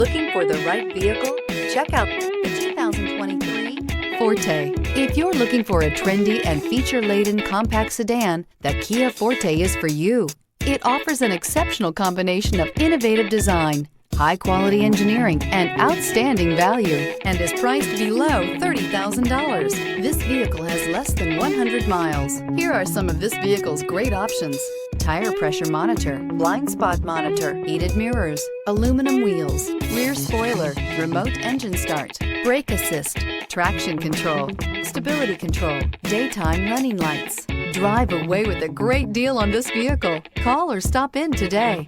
Looking for the right vehicle? Check out the 2023 Forte. If you're looking for a trendy and feature-laden compact sedan, the Kia Forte is for you. It offers an exceptional combination of innovative design, high-quality engineering, and outstanding value, and is priced below $30,000. This vehicle has less than 100 miles. Here are some of this vehicle's great options: tire pressure monitor, blind spot monitor, heated mirrors, aluminum wheels, rear spoiler, remote engine start, brake assist, traction control, stability control, daytime running lights. Drive away with a great deal on this vehicle. Call or stop in today.